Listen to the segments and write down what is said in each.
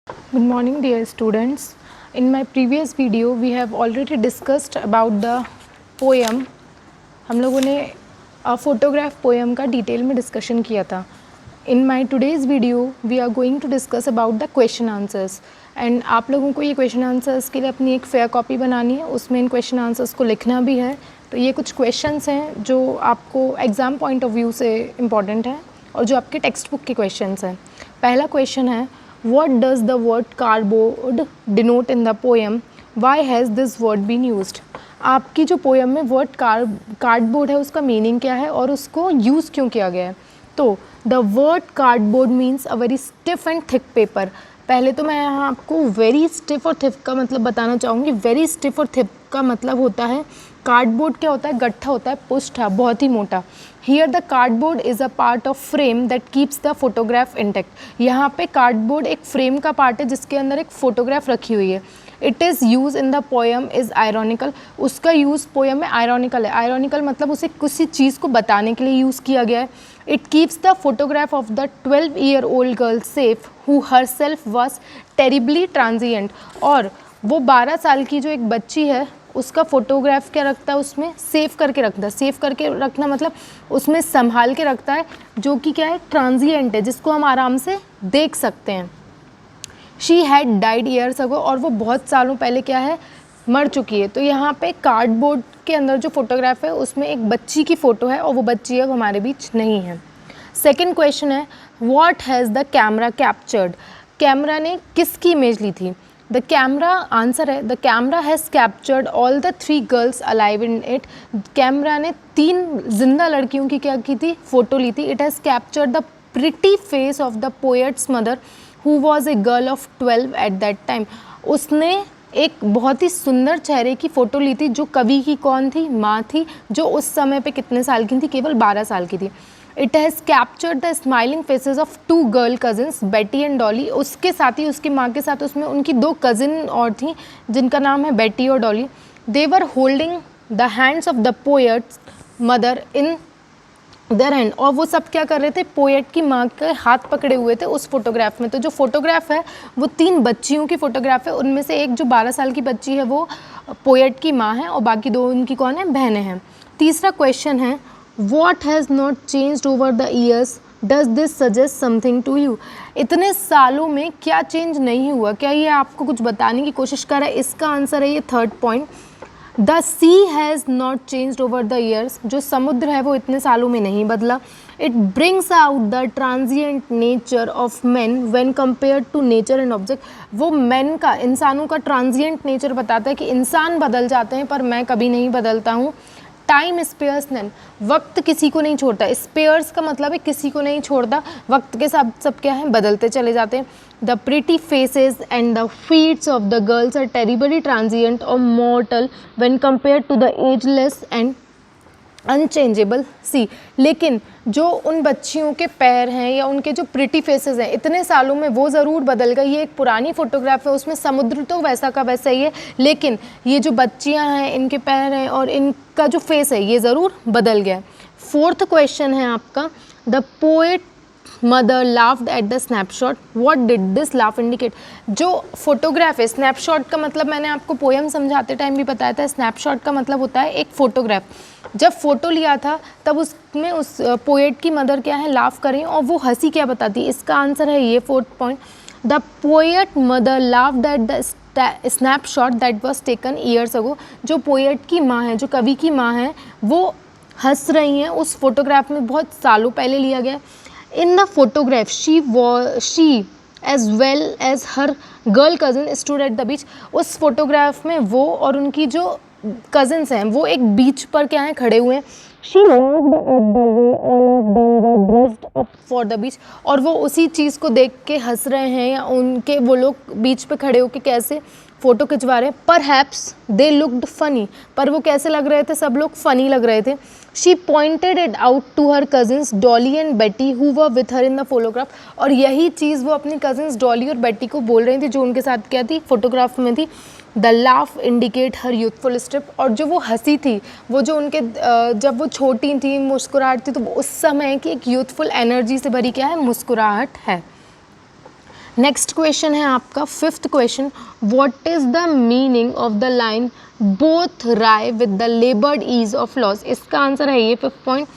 Good morning, dear students. In my previous video, we have already discussed about the poem. हम लोगों ने photograph poem का detail में discussion किया था. In my today's video we are going to discuss about the question answers. And आप लोगों को ये क्वेश्चन आंसर्स के लिए अपनी एक फेयर कॉपी बनानी है, उसमें इन क्वेश्चन आंसर्स को लिखना भी है. तो ये कुछ क्वेश्चंस हैं जो आपको एग्ज़ाम पॉइंट ऑफ व्यू से इम्पॉर्टेंट हैं और जो आपके टेक्स्ट बुक के क्वेश्चंस हैं. पहला क्वेश्चन है, what does the word cardboard denote in the poem? Why has this word been used? आपकी जो पोएम में वर्ड कार्डबोर्ड है उसका मीनिंग क्या है और उसको यूज़ क्यों किया गया है? तो the word cardboard means a very stiff and thick paper. पहले तो मैं यहाँ आपको वेरी स्टिफ और थिक का मतलब बताना चाहूँगी. वेरी स्टिफ और थिक का मतलब होता है, कार्डबोर्ड क्या होता है? गट्ठा होता है, पुष्ठा, बहुत ही मोटा. Here the cardboard is a part of frame that keeps the photograph intact. यहाँ पे कार्डबोर्ड एक फ्रेम का पार्ट है जिसके अंदर एक फ़ोटोग्राफ रखी हुई है. It is use in the poem is ironical. उसका यूज़ पोएम में आयरॉनिकल है. आयरॉनिकल मतलब उसे किसी चीज़ को बताने के लिए यूज़ किया गया है. It keeps the photograph of the 12-year-old girl safe who her self was terribly transient. और वो 12 साल की जो एक बच्ची है उसका फ़ोटोग्राफ क्या रखता है, उसमें सेव करके रखता है. सेव करके रखना मतलब उसमें संभाल के रखता है, जो कि क्या है, ट्रांजिएंट है, जिसको हम आराम से देख सकते हैं. She had died years ago. और वो बहुत सालों पहले क्या है, मर चुकी है. तो यहाँ पे कार्डबोर्ड के अंदर जो फोटोग्राफ है उसमें एक बच्ची की फ़ोटो है और वो बच्ची अब हमारे बीच नहीं है. सेकेंड क्वेश्चन है, what has the camera captured? Camera ने किसकी इमेज ली थी? द कैमरा, आंसर है the camera has captured all the 3 girls alive in it. Camera ने 3 जिंदा लड़कियों की क्या की थी, फ़ोटो ली थी. It has captured the pretty face of the poet's mother who was a girl of 12 at that time. उसने एक बहुत ही सुंदर चेहरे की फ़ोटो ली थी जो कवि की कौन थी, माँ थी, जो उस समय पे कितने साल की थी, केवल 12 साल की थी. It has captured the smiling faces of 2 girl cousins बेटी एंड डॉली. उसके साथ ही उसकी माँ के साथ उसमें उनकी 2 कज़िन और थी जिनका नाम है बेटी और Dolly. They were holding the hands of the poet's mother in their hand. और वो सब क्या कर रहे थे, पोएट की माँ के हाथ पकड़े हुए थे उस फोटोग्राफ में. तो जो फोटोग्राफ है वो 3 बच्चियों की फ़ोटोग्राफ है. उनमें से एक जो 12 साल की बच्ची है वो पोएट की माँ है और बाकी 2 उनकी कौन है, बहनें हैं. तीसरा क्वेश्चन है, what has not changed over the years? Does this suggest something to you? इतने सालों में क्या चेंज नहीं हुआ, क्या ये आपको कुछ बताने की कोशिश कर रहा है? इसका आंसर है ये third point, the sea has not changed over the years. जो समुद्र है वो इतने सालों में नहीं बदला. It brings out the transient nature of man when compare to nature and object. वो मैन का, इंसानों का ट्रांजिएंट नेचर बताता है कि इंसान बदल जाते हैं पर मैं कभी नहीं बदलता हूँ. Time spares none. वक्त किसी को नहीं छोड़ता. स्पेयर्स का मतलब है किसी को नहीं छोड़ता. वक्त के साथ सब क्या है, बदलते चले जाते हैं. The pretty faces and the feets of the girls are terribly transient और mortal when compare to the ageless and unchangeable sea. लेकिन जो उन बच्चियों के पैर हैं या उनके जो प्रिटी फेसेस हैं, इतने सालों में वो ज़रूर बदल गई. ये एक पुरानी फ़ोटोग्राफ है, उसमें समुद्र तो वैसा का वैसा ही है, लेकिन ये जो बच्चियां हैं, इनके पैर हैं और इनका जो फेस है ये ज़रूर बदल गया. फोर्थ क्वेश्चन है आपका, the poet mother laughed at the snapshot. What did this laugh indicate? जो फोटोग्राफ है, स्नैपशॉट का मतलब मैंने आपको पोएम समझाते टाइम भी बताया था. स्नैपशॉट का मतलब होता है एक फ़ोटोग्राफ. जब फ़ोटो लिया था तब उसमें उस पोएट की मदर क्या है, लाफ करें और वो हंसी क्या बताती है. इसका आंसर है ये fourth point, the poet mother laughed at the snapshot that was taken years ago. जो पोएट की माँ है, जो कवि की माँ है, वो हंस रही हैं उस फोटोग्राफ में, बहुत सालों पहले लिया गया. In the photograph she as well as her girl cousin stood at the beach. उस फोटोग्राफ में वो और उनकी जो कज़न्स हैं वो एक बीच पर क्या हैं, खड़े हुए हैं. She laughed at the way all of them were dressed up for the beach. और वो उसी चीज़ को देख के हंस रहे हैं या उनके वो लोग बीच पे खड़े होके कैसे फ़ोटो खिंचवा रहे हैं. Perhaps they looked funny. पर वो कैसे लग रहे थे, सब लोग फ़नी लग रहे थे. She pointed it out to her cousins Dolly and Betty who were with her in the photograph. और यही चीज़ वो अपनी कज़न्स डॉली और बेटी को बोल रही थी जो उनके साथ क्या थी, फोटोग्राफ में थी. The laugh indicate her youthful strip. और जो वो हंसी थी, वो जो उनके जब वो छोटी थी, मुस्कुराहट थी, तो उस समय की एक यूथफुल एनर्जी से भरी क्या है, मुस्कुराहट है. नेक्स्ट क्वेश्चन है आपका 5th question, what is the meaning of the line both wry with the laboured ease of loss. इसका आंसर है ये 5th point,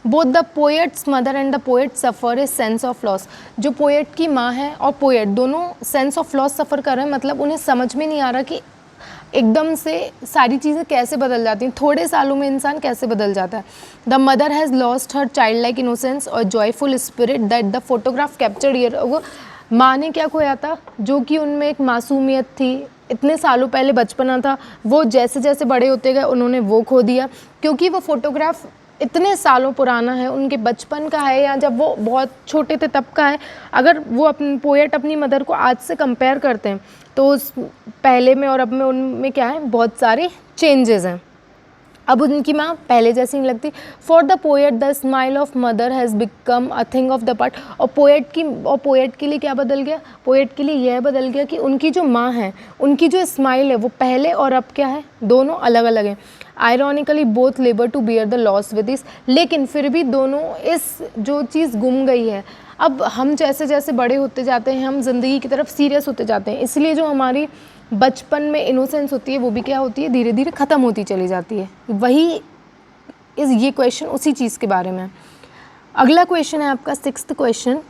both the poet's mother and the poet suffer a sense of loss. जो poet की माँ है और poet दोनों sense of loss सफ़र कर रहे हैं, मतलब उन्हें समझ में नहीं आ रहा कि एकदम से सारी चीज़ें कैसे बदल जाती हैं, थोड़े सालों में इंसान कैसे बदल जाता है। The mother has lost her child like innocence और joyful spirit that the photograph captured here. वो माँ ने क्या खोया था, जो कि उनमें एक मासूमियत थी, इतने सालों पहले बचपना था, वो जैसे जैसे बड़े होते गए उन्होंने वो खो दिया, क्योंकि वो फोटोग्राफ इतने सालों पुराना है, उनके बचपन का है या जब वो बहुत छोटे थे तब का है। अगर वो अपने पोएट अपनी मदर को आज से कंपेयर करते हैं तो उस पहले में और अब में उनमें क्या है, बहुत सारे चेंजेस हैं। अब उनकी माँ पहले जैसी नहीं लगती। For the poet the smile of mother has become a thing of the part. और पोएट के लिए क्या बदल गया, पोएट के लिए यह बदल गया कि उनकी जो माँ है, उनकी जो स्माइल है वो पहले और अब क्या है, दोनों अलग अलग हैं। Ironically both labour to bear the loss with this, लेकिन फिर भी दोनों इस जो चीज़ गुम गई है। अब हम जैसे जैसे बड़े होते जाते हैं, हम ज़िंदगी की तरफ सीरियस होते जाते हैं, इसलिए जो हमारी बचपन में इनोसेंस होती है वो भी क्या होती है, धीरे धीरे ख़त्म होती चली जाती है। वही ये क्वेश्चन उसी चीज़ के बारे में है। अगला क्वेश्चन है आपका 6th question,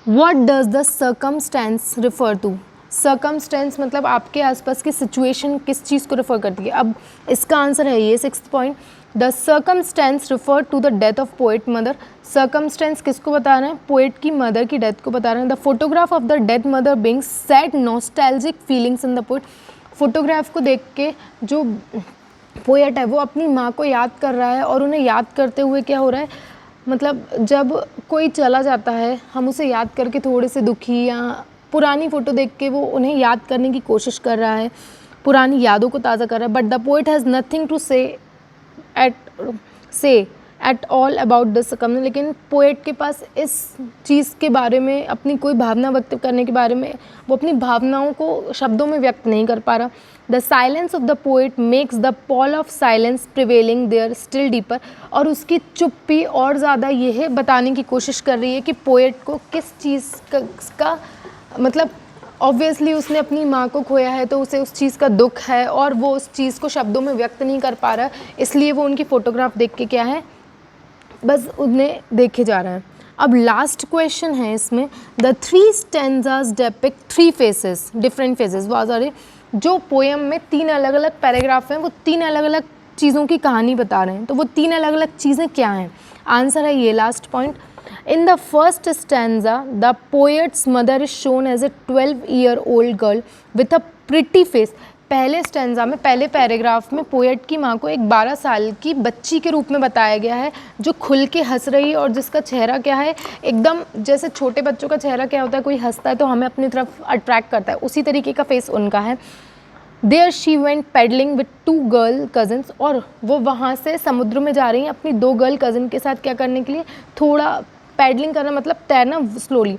what does the circumstance refer to. Circumstance मतलब आपके आसपास की सिचुएशन किस चीज़ को रेफर करती है। अब इसका आंसर है ये 6th point, the circumstance refer to the death of poet mother. Circumstance किसको बता रहे हैं, पोएट की मदर की डेथ को बता रहे हैं। The photograph of the dead mother being sad nostalgic feelings in the poet. Photograph को देख के जो पोएट है वो अपनी माँ को याद कर रहा है, और उन्हें याद करते हुए क्या हो रहा है, मतलब जब कोई चला जाता है हम उसे याद करके थोड़े से दुखी, या पुरानी फ़ोटो देख के वो उन्हें याद करने की कोशिश कर रहा है, पुरानी यादों को ताज़ा कर रहा है। But the poet has nothing to say at all about this circumstance. लेकिन पोएट के पास इस चीज़ के बारे में, अपनी कोई भावना व्यक्त करने के बारे में, वो अपनी भावनाओं को शब्दों में व्यक्त नहीं कर पा रहा। The silence of the poet makes the pall of silence prevailing there still deeper. और उसकी चुप्पी और ज़्यादा यह बताने की कोशिश कर रही है कि पोएट को किस चीज़ का मतलब ऑब्वियसली उसने अपनी माँ को खोया है तो उसे उस चीज़ का दुख है, और वो उस चीज़ को शब्दों में व्यक्त नहीं कर पा रहा, इसलिए वो उनकी फ़ोटोग्राफ देख के क्या है, बस उन्हें देखे जा रहा है। अब लास्ट क्वेश्चन है इसमें, the 3 stanzas depict 3 faces different phases. बहुत सारे जो पोएम में 3 अलग अलग पैराग्राफ हैं, वो 3 अलग अलग चीज़ों की कहानी बता रहे हैं, तो वो 3 अलग अलग चीज़ें क्या हैं। आंसर है ये last point. In the first stanza, the poet's mother is shown as a 12-year-old girl with a pretty face. पहले स्टैंजा में, पहले पैराग्राफ में पोएट की माँ को एक 12 साल की बच्ची के रूप में बताया गया है, जो खुल के हंस रही है और जिसका चेहरा क्या है, एकदम जैसे छोटे बच्चों का चेहरा क्या होता है, कोई हंसता है तो हमें अपनी तरफ अट्रैक्ट करता है, उसी तरीके का फेस उनका है। There she went paddling with 2 girl cousins. और वो वहाँ से समुद्र में जा रही हैं अपनी 2 गर्ल कज़न के साथ क्या करने के लिए, थोड़ा पैडलिंग करना मतलब तैरना slowly.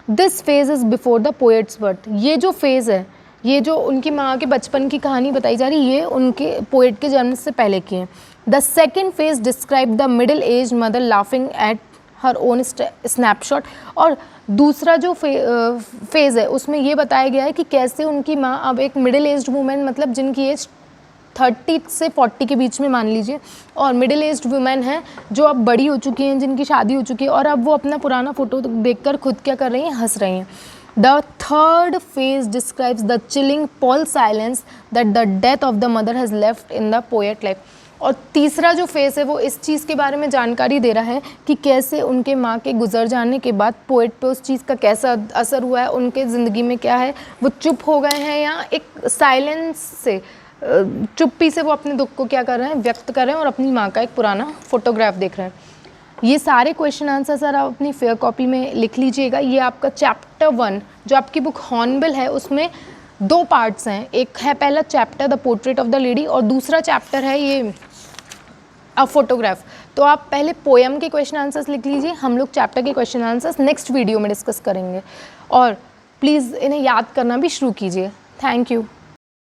This phase is before the poets birth. ये जो फेज़ है, ये जो उनकी माँ के बचपन की कहानी बताई जा रही है, ये उनके पोएट के जन्म से पहले की है। The second phase describe the middle age mother laughing at her own snapshot. और दूसरा जो फेज़ है उसमें ये बताया गया है कि कैसे उनकी माँ अब एक मिडिल एज्ड वूमेन, मतलब जिनकी एज 30 से 40 के बीच में मान लीजिए, और मिडिल एज्ड वुमेन हैं जो अब बड़ी हो चुकी हैं, जिनकी शादी हो चुकी है, और अब वो अपना पुराना फ़ोटो देखकर खुद क्या कर रही हैं, हंस रही हैं। The third phase describes the chilling Paul silence that the death of the mother has left in the poet life. और तीसरा जो फेज़ है वो इस चीज़ के बारे में जानकारी दे रहा है कि कैसे उनके माँ के गुजर जाने के बाद पोएट पे उस चीज़ का कैसा असर हुआ है, उनके ज़िंदगी में क्या है, वो चुप हो गए हैं या एक साइलेंस से, चुप्पी से वो अपने दुख को क्या कर रहे हैं, व्यक्त कर रहे हैं, और अपनी माँ का एक पुराना फोटोग्राफ देख रहे हैं। ये सारे क्वेश्चन आंसर सर आप अपनी फेयर कॉपी में लिख लीजिएगा। ये आपका चैप्टर 1 जो आपकी बुक हॉर्नबिल है उसमें 2 पार्ट्स हैं। एक है पहला chapter the portrait of the lady, और दूसरा चैप्टर है ये अ फोटोग्राफ। तो आप पहले पोएम के क्वेश्चन आंसर्स लिख लीजिए, हम लोग चैप्टर के क्वेश्चन आंसर्स नेक्स्ट वीडियो में डिस्कस करेंगे, और प्लीज़ इन्हें याद करना भी शुरू कीजिए। Thank you.